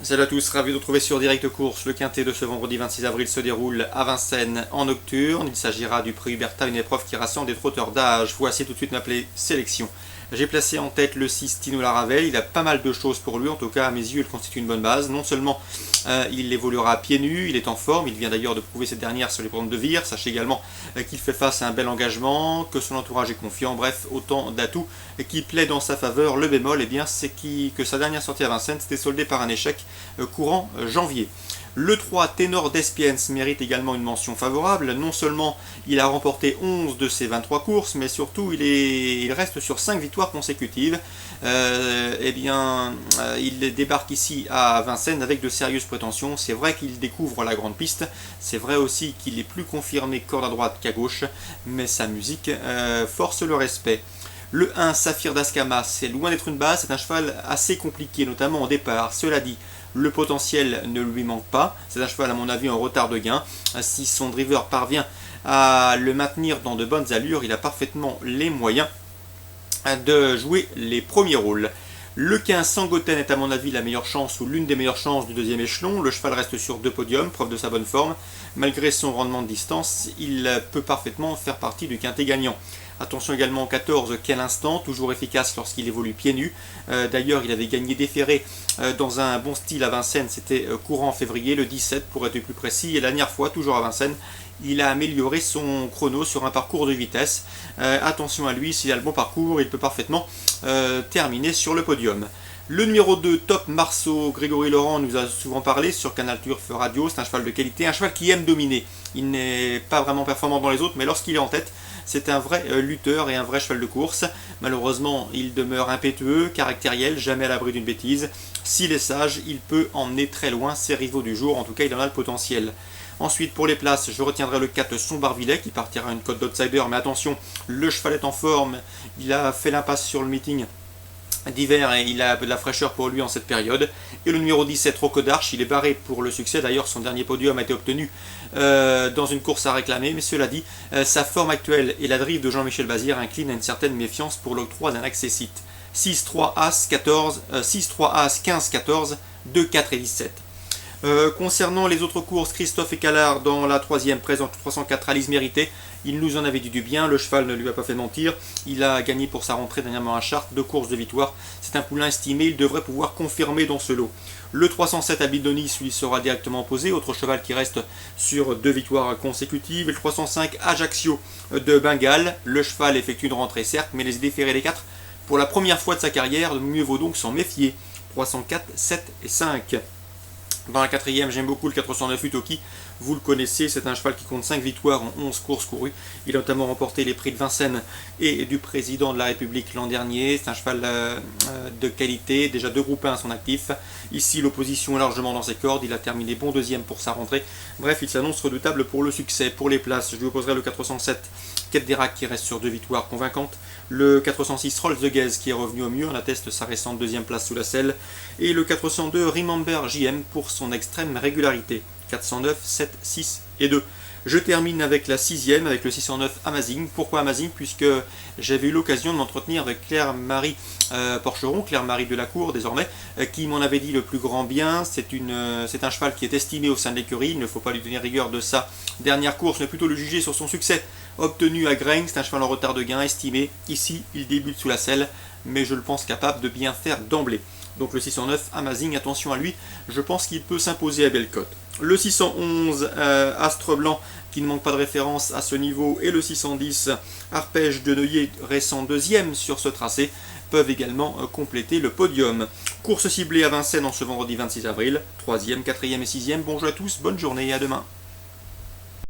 Salut à tous, ravi de vous retrouver sur Direct Course. Le quintet de ce vendredi 26 avril se déroule à Vincennes en nocturne. Il s'agira du prix Huberta, une épreuve qui rassemble des trotteurs d'âge. Voici tout de suite ma sélection. J'ai placé en tête le 6 Tino Laravel. Il a pas mal de choses pour lui, en tout cas à mes yeux il constitue une bonne base. Non seulement il évoluera à pieds nus, il est en forme, il vient d'ailleurs de prouver cette dernière sur les programmes de Vire. Sachez également qu'il fait face à un bel engagement, que son entourage est confiant, bref, autant d'atouts qui plaident dans sa faveur. Le bémol, eh bien, c'est que sa dernière sortie à Vincennes s'était soldée par un échec courant janvier. Le 3, Ténor d'Espiens, mérite également une mention favorable. Non seulement il a remporté 11 de ses 23 courses, mais surtout il reste sur 5 victoires consécutives. Il débarque ici à Vincennes avec de sérieuses prétentions. C'est vrai qu'il découvre la grande piste, c'est vrai aussi qu'il est plus confirmé corde à droite qu'à gauche, mais sa musique force le respect. Le 1, Saphir d'Ascama, c'est loin d'être une base, c'est un cheval assez compliqué, notamment au départ. Cela dit, le potentiel ne lui manque pas. C'est un cheval, à mon avis, en retard de gain. Si son driver parvient à le maintenir dans de bonnes allures, il a parfaitement les moyens de jouer les premiers rôles. Le 15, Sangoten, est à mon avis la meilleure chance ou l'une des meilleures chances du deuxième échelon. Le cheval reste sur 2 podiums, preuve de sa bonne forme. Malgré son rendement de distance, il peut parfaitement faire partie du quintet gagnant. Attention également au 14, Quel Instant, toujours efficace lorsqu'il évolue pieds nus. D'ailleurs, il avait gagné des ferrés dans un bon style à Vincennes, c'était courant en février, le 17 pour être plus précis. Et la dernière fois, toujours à Vincennes, il a amélioré son chrono sur un parcours de vitesse. Attention à lui, s'il a le bon parcours, il peut parfaitement terminer sur le podium. Le numéro 2, Top Marceau, Grégory Laurent nous a souvent parlé sur Canal Turf Radio. C'est un cheval de qualité, un cheval qui aime dominer. Il n'est pas vraiment performant dans les autres, mais lorsqu'il est en tête, c'est un vrai lutteur et un vrai cheval de course. Malheureusement, il demeure impétueux, caractériel, jamais à l'abri d'une bêtise. S'il est sage, il peut emmener très loin ses rivaux du jour. En tout cas, il en a le potentiel. Ensuite, pour les places, je retiendrai le 4 Sombarvillet qui partira à une cote d'outsider. Mais attention, le cheval est en forme. Il a fait l'impasse sur le meeting d'hiver et il a de la fraîcheur pour lui en cette période. Et le numéro 17, Rocco d'Arche, il est barré pour le succès. D'ailleurs, son dernier podium a été obtenu dans une course à réclamer. Mais cela dit, sa forme actuelle et la drive de Jean-Michel Bazir inclinent à une certaine méfiance pour l'octroi d'un accessite. 6, 3, As, 14, 6, 3, As, 15, 14, 2, 4 et 17. Concernant les autres courses, Christophe Écalard dans la troisième présente 304 Alice Mérité. Il nous en avait dit du bien, le cheval ne lui a pas fait mentir. Il a gagné pour sa rentrée dernièrement à Chartres, 2 courses de victoire. C'est un poulain estimé, il devrait pouvoir confirmer dans ce lot. Le 307 Abidonis lui sera directement opposé, autre cheval qui reste sur 2 victoires consécutives. Et le 305 Ajaccio de Bengale. Le cheval effectue une rentrée certes, mais les déférés les 4 pour la première fois de sa carrière, mieux vaut donc s'en méfier. 304, 7 et 5. Dans la quatrième, j'aime beaucoup le 409 Utoki. Vous le connaissez, c'est un cheval qui compte 5 victoires en 11 courses courues. Il a notamment remporté les prix de Vincennes et du président de la République l'an dernier. C'est un cheval de qualité, déjà 2 groupes 1 à son actif. Ici, l'opposition est largement dans ses cordes. Il a terminé bon deuxième pour sa rentrée. Bref, il s'annonce redoutable pour le succès. Pour les places, je lui opposerai le 407 Quête d'Irak qui reste sur 2 victoires convaincantes. Le 406 Rolls de Guez qui est revenu au mieux, on atteste sa récente deuxième place sous la selle. Et le 402 Remember JM pour son extrême régularité. 409, 7, 6 et 2. Je termine avec la sixième, avec le 609 Amazing. Pourquoi Amazing? Puisque j'avais eu l'occasion de m'entretenir avec Claire-Marie Porcheron, Claire-Marie Delacour désormais, qui m'en avait dit le plus grand bien. C'est un cheval qui est estimé au sein de l'écurie, il ne faut pas lui donner rigueur de sa dernière course, mais plutôt le juger sur son succès obtenu à Grain. C'est un cheval en retard de gain estimé. Ici, il débute sous la selle, mais je le pense capable de bien faire d'emblée. Donc le 609 Amazing, attention à lui, je pense qu'il peut s'imposer à belle cote. Le 611 Astre Blanc qui ne manque pas de référence à ce niveau et le 610 Arpège de Neuilly récent deuxième sur ce tracé peuvent également compléter le podium. Course ciblée à Vincennes en ce vendredi 26 avril, 3e, 4e et 6e. Bonjour à tous, bonne journée et à demain.